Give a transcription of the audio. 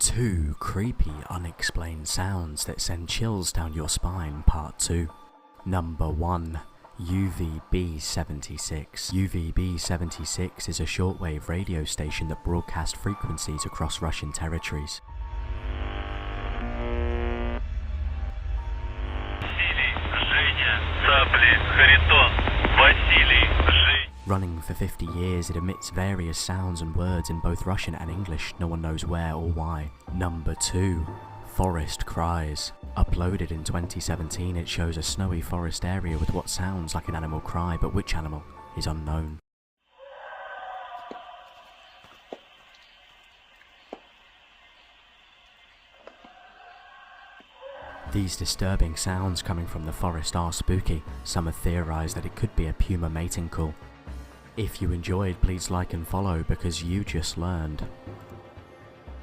2 creepy unexplained sounds that send chills down your spine, part 2. Number 1. UVB-76. UVB-76 is a shortwave radio station that broadcasts frequencies across Russian territories. Running for 50 years, it emits various sounds and words in both Russian and English, no one knows where or why. Number 2. Forest Cries. Uploaded in 2017, it shows a snowy forest area with what sounds like an animal cry, but which animal is unknown. These disturbing sounds coming from the forest are spooky. Some have theorised that it could be a puma mating call. If you enjoyed, please like and follow because you just learned